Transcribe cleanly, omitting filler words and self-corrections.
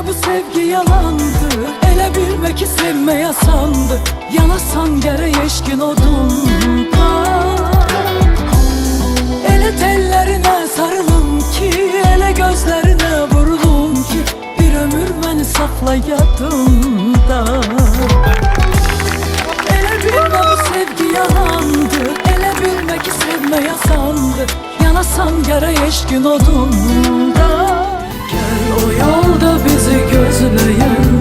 Bu sevgi yalandı, elə bilmə ki sevmə yasandı. Yanasan gərək eşqin odunda. Elə tellərinə sarılım ki, elə gözlərinə vurulum ki, bir ömür məni saxla yadımda. Elə bilmə bu sevgi yalandı, elə bilmə ki sevmə yasandı. Yanasan gərək eşqin odunda. Gel o yolda bizi gözleyen